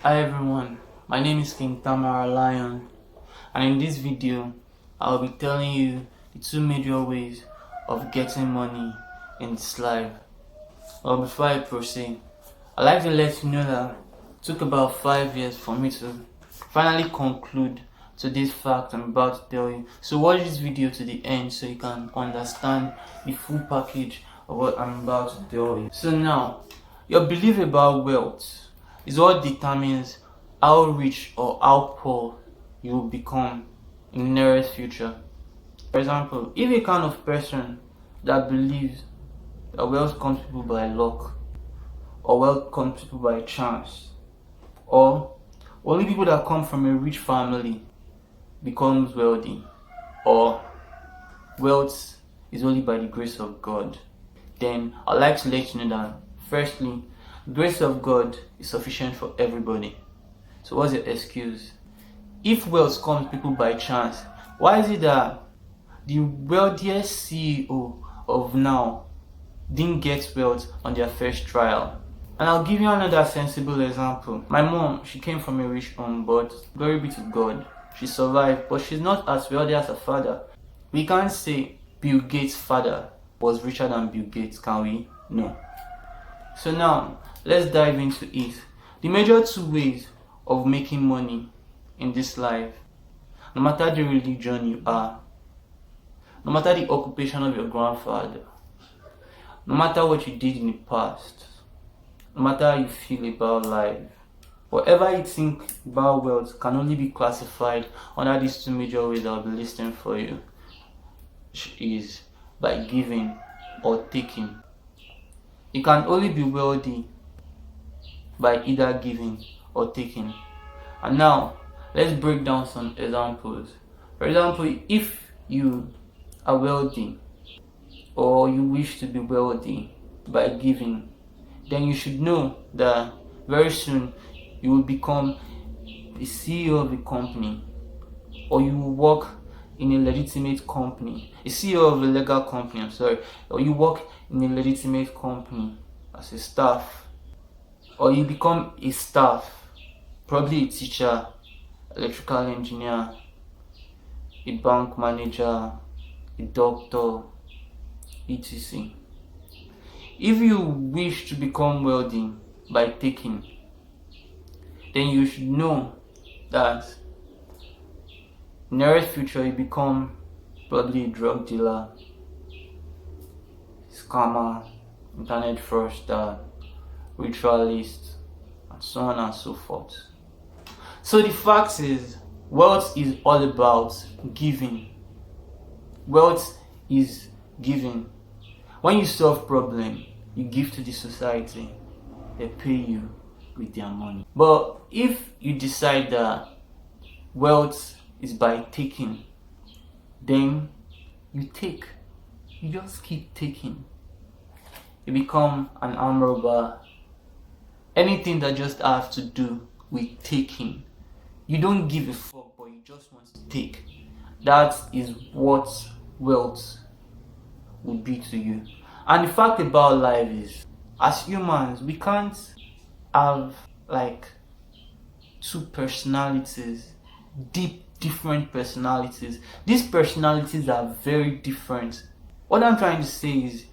Hi everyone, my name is King Tamara Lion, and in this video I'll be telling you the two major ways of getting money in this life. But before I proceed, I'd like to let you know that it took about 5 years for me to finally conclude to this fact I'm about to tell you. So watch this video to the end so you can understand the full package of what I'm about to tell you. So now, your belief about wealth is what determines how rich or how poor you will become in the nearest future. For example, if you're kind of person that believes that wealth comes to people by luck, or wealth comes to people by chance, or only people that come from a rich family becomes wealthy, or wealth is only by the grace of God, then I'd like to let you know that firstly, the grace of God is sufficient for everybody. So what's your excuse? If wealth comes to people by chance, why is it that the wealthiest CEO of now didn't get wealth on their first trial? And I'll give you another sensible example. My mom, she came from a rich home, but glory be to God, she survived, but she's not as wealthy as her father. We can't say Bill Gates' father was richer than Bill Gates, can we? No. So now, let's dive into it. The major two ways of making money in this life, no matter the religion you are, no matter the occupation of your grandfather, no matter what you did in the past, no matter how you feel about life, whatever you think about wealth can only be classified under these two major ways I'll be listing for you, which is by giving or taking. You can only be wealthy by either giving or taking. And now, let's break down some examples. For example, if you are wealthy or you wish to be wealthy by giving, then you should know that very soon you will become the CEO of a company, or you will work in a legitimate company, a CEO of a legal company, or you work in a legitimate company as a staff, or you become a staff, probably a teacher, electrical engineer, a bank manager, a doctor, etc. If you wish to become wealthy by taking, then you should know that in the nearest future you become probably a drug dealer, scammer, internet fraudster, ritualist, and so on and so forth. So the fact is, wealth is all about giving. Wealth is giving. When you solve problem, you give to the society, they pay you with their money. But if you decide that wealth is by taking, then you take. You just keep taking. You become an arm robber. Anything that just has to do with taking. You don't give a fuck, but you just want to take. That is what wealth would be to you. And the fact about life is, as humans, we can't have like two personalities, different personalities. These personalities are very different. What I'm trying to say is,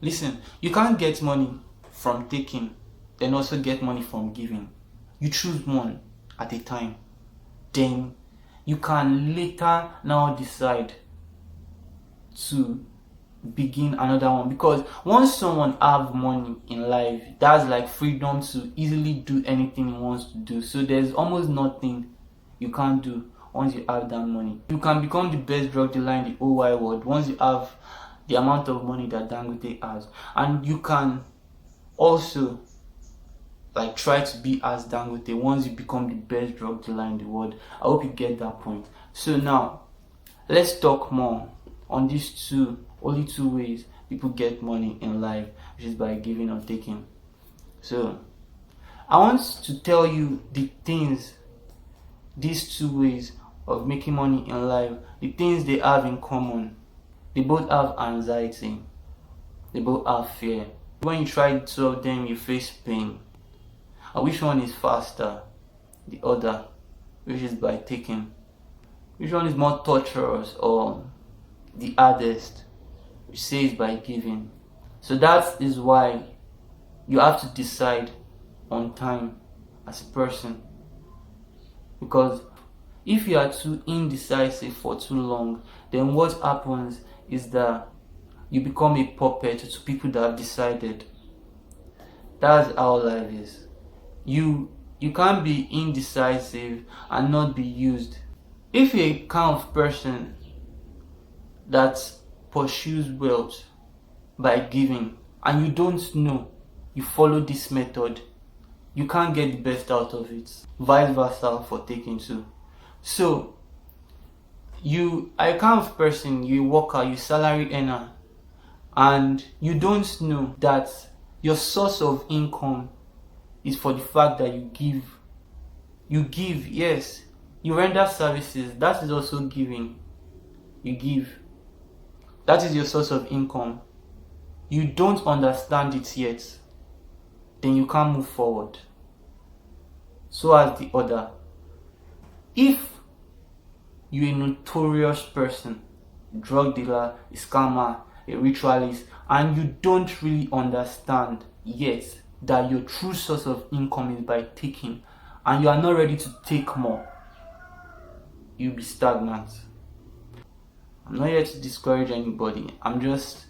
listen, you can't get money from taking, then also get money from giving. You choose one at a time. Then you can later now decide to begin another one, because once someone have money in life, that's like freedom to easily do anything he wants to do. So there's almost nothing you can't do once you have that money. You can become the best drug dealer in the whole wide world once you have the amount of money that Dangote has, and you can also like try to be as Dangote once you become the best drug dealer in the world. I hope you get that point. So now, let's talk more on these only two ways people get money in life, which is by giving or taking. So, I want to tell you the things, these two ways of making money in life, the things they have in common. They both have anxiety. They both have fear. When you try two of them, you face pain. And which one is faster? the other, which is by taking. Which one is more torturous or the hardest? Which says by giving. So that is why you have to decide on time as a person. Because if you are too indecisive for too long, then what happens is that you become a puppet to people that have decided. That's how life is. You can't be indecisive and not be used. If you're a kind of person that pursues wealth by giving and you don't know, you follow this method, you can't get the best out of it. Vice versa for taking too. So you are a kind of person, you a worker, you salary earner, and you don't know that your source of income is for the fact that you give. You give, yes. You render services, that is also giving. You give. That is your source of income. You don't understand it yet, then you can't move forward. So as the other. If you're a notorious person, drug dealer, a scammer, a ritualist, and you don't really understand yet that your true source of income is by taking, and you are not ready to take more, you'll be stagnant. I'm not here to discourage anybody. I'm just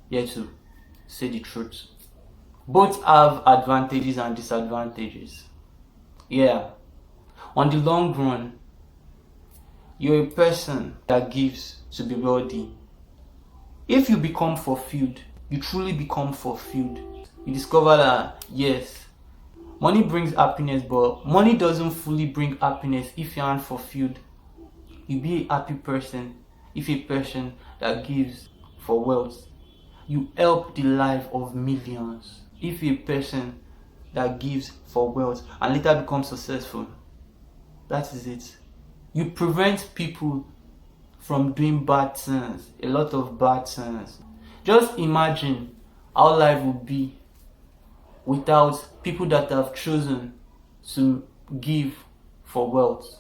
here to say the truth. Both have advantages and disadvantages. Yeah. On the long run, you're a person that gives to be wealthy. If you become fulfilled, you truly become fulfilled. You discover that, yes, money brings happiness, but money doesn't fully bring happiness if you aren't fulfilled. You be a happy person if a person that gives for wealth. You help the life of millions if a person that gives for wealth and later becomes successful. That is it. You prevent people from doing bad things, a lot of bad things. Just imagine how life would be without people that have chosen to give for wealth.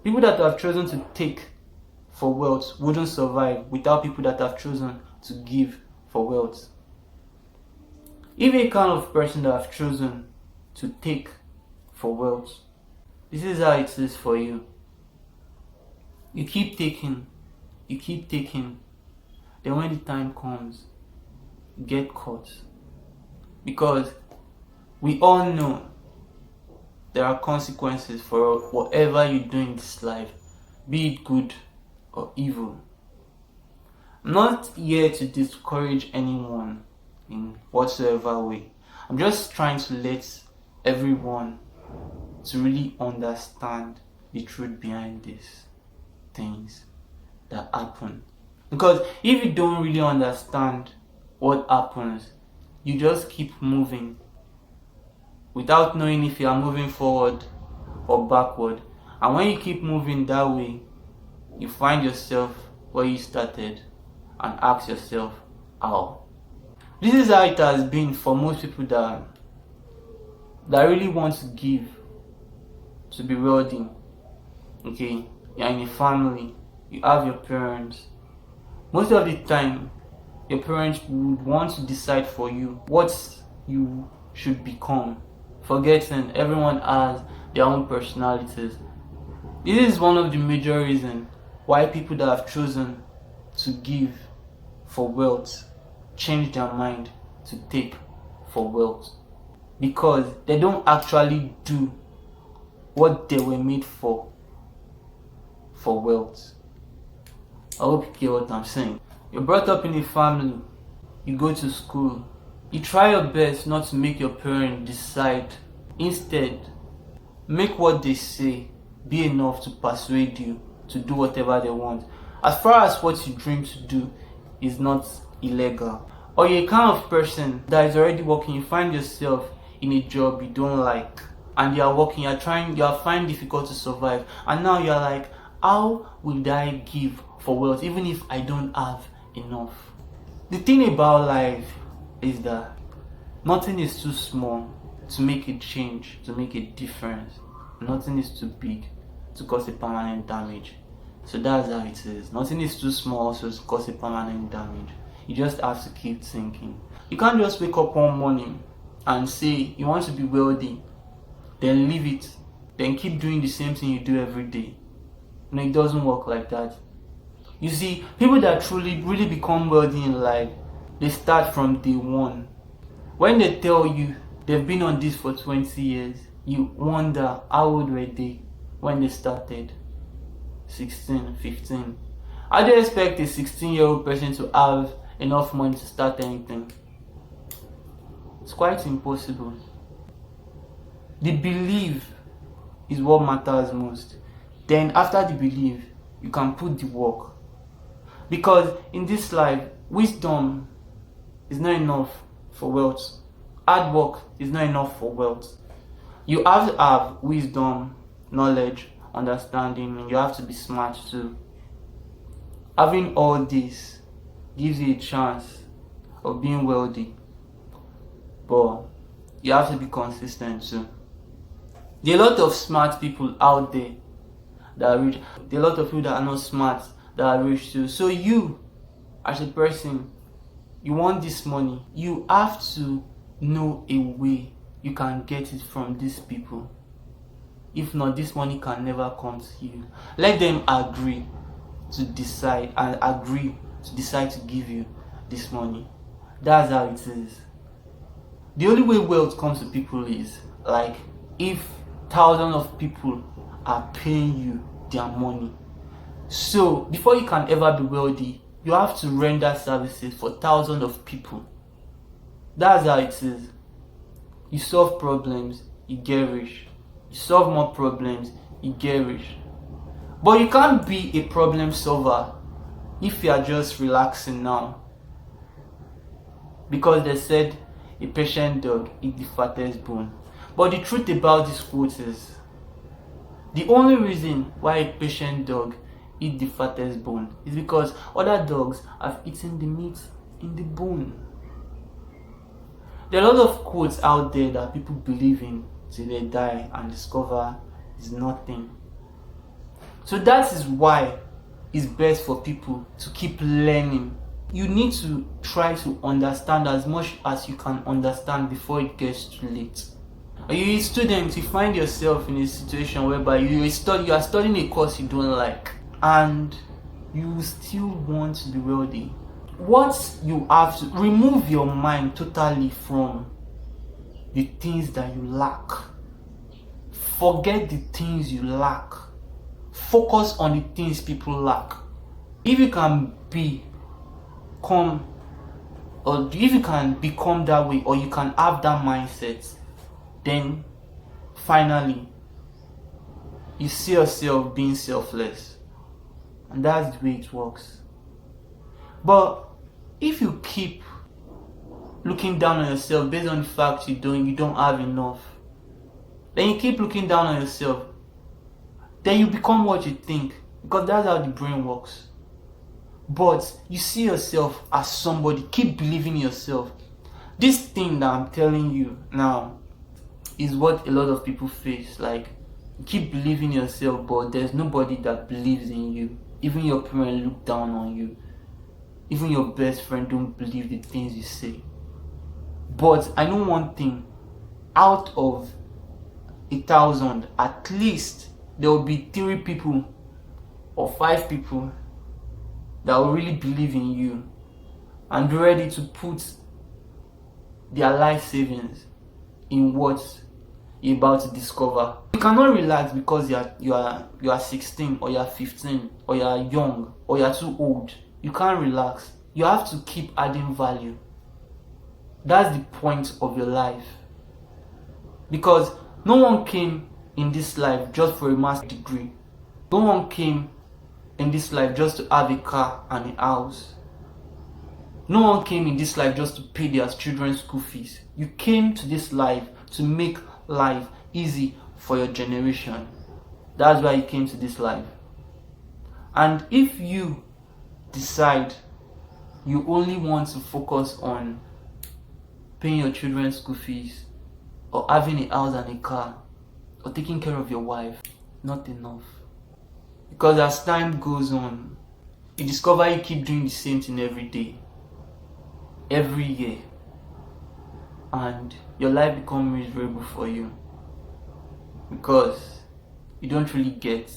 People that have chosen to take for wealth wouldn't survive without people that have chosen to give for wealth. If a kind of person that have chosen to take for wealth, this is how it is for you. You keep taking, then when the time comes, you get caught. Because we all know there are consequences for whatever you do in this life, be it good or evil. I'm not here to discourage anyone in whatsoever way. I'm just trying to let everyone to really understand the truth behind these things that happen. Because if you don't really understand what happens, you just keep moving without knowing if you are moving forward or backward. And when you keep moving that way, you find yourself where you started and ask yourself, how? This is how it has been for most people that really want to give, to be wealthy. Okay, you're in a family, you have your parents. Most of the time, your parents would want to decide for you what you should become, forgetting everyone has their own personalities. This is one of the major reasons why people that have chosen to give for wealth change their mind to take for wealth, because they don't actually do what they were made for wealth. I hope you get what I'm saying. You're brought up in a family, you go to school, you try your best not to make your parents decide. Instead, make what they say be enough to persuade you to do whatever they want, as far as what you dream to do is not illegal. Or you're a kind of person that is already working, you find yourself in a job you don't like, and you are working, you are finding difficult to survive, and now you are like, how will I give for wealth even if I don't have enough? The thing about life is that nothing is too small to make a change, to make a difference. Nothing is too big to cause a permanent damage. So that's how it is. Nothing is too small so to cause a permanent damage. You just have to keep thinking. You can't just wake up one morning and say you want to be wealthy, then leave it, then keep doing the same thing you do every day. No, it doesn't work like that. You see, people that truly really become wealthy in life, they start from day one. When they tell you they've been on this for 20 years, you wonder how old were they when they started? 16, 15. How do you expect a 16-year-old person to have enough money to start anything? It's quite impossible. The belief is what matters most. Then after the belief, you can put the work. Because in this life, wisdom is not enough for wealth. Hard work is not enough for wealth. You have to have wisdom, knowledge, understanding, and you have to be smart too. Having all this gives you a chance of being wealthy. But you have to be consistent too. There are a lot of smart people out there that are rich. There are a lot of people that are not smart that are rich too. So you, as a person, you want this money, you have to know a way you can get it from these people. If not, this money can never come to you. Let them agree to decide to give you this money. That's how it is. The only way wealth comes to people is like if thousands of people are paying you their money. So before you can ever be wealthy, you have to render services for thousands of people. That's how it is. You solve problems, you get rich. You solve more problems, you get rich. But you can't be a problem solver if you are just relaxing now. Because they said a patient dog eats the fattest bone. But the truth about this quote is the only reason why a patient dog eats the fattest bone is because other dogs have eaten the meat in the bone. There are a lot of quotes out there that people believe in till they die and discover is nothing. So that is why it's best for people to keep learning. You need to try to understand as much as you can understand before it gets too late. Are you a student, you find yourself in a situation whereby you are studying a course you don't like and you still want to be wealthy. What you have to remove your mind totally from the things that you lack. Forget the things you lack. Focus on the things people lack. If you can become that way, or you can have that mindset, then finally you see yourself being selfless. And that's the way it works. But if you keep looking down on yourself based on the fact you don't have enough, then you keep looking down on yourself, then you become what you think, because that's how the brain works. But you see yourself as somebody, keep believing in yourself. This thing that I'm telling you now is what a lot of people face. Like, you keep believing in yourself, but there's nobody that believes in you. Even your parents look down on you. Even your best friend don't believe the things you say. But I know one thing, out of 1,000, at least there will be 3 people or 5 people that will really believe in you and be ready to put their life savings in what you're about to discover. You cannot relax because you are 16 or you are 15 or you are young or you are too old. You can't relax. You have to keep adding value. That's the point of your life. Because no one came in this life just for a master's degree. No one came in this life just to have a car and a house. No one came in this life just to pay their children's school fees. You came to this life to make life easy for your generation. That's why you came to this life. And if you decide you only want to focus on paying your children's school fees, or having a house and a car, or taking care of your wife, not enough. Because as time goes on, you discover you keep doing the same thing every day, every year, and your life becomes miserable for you because you don't really get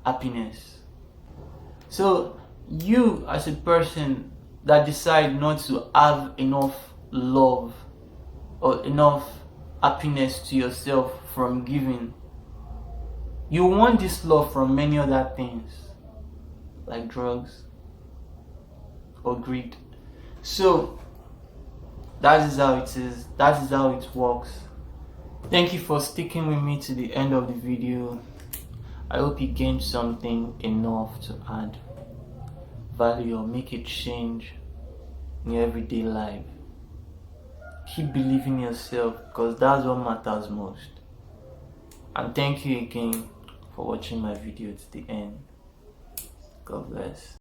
happiness. So you, as a person that decide not to have enough love or enough happiness to yourself from giving, you want this love from many other things like drugs or greed. So that is how it is, that is how it works. Thank you for sticking with me to the end of the video. I hope you gained something enough to add value or make a change in your everyday life. Keep believing in yourself because that's what matters most. And thank you again for watching my video to the end. God bless.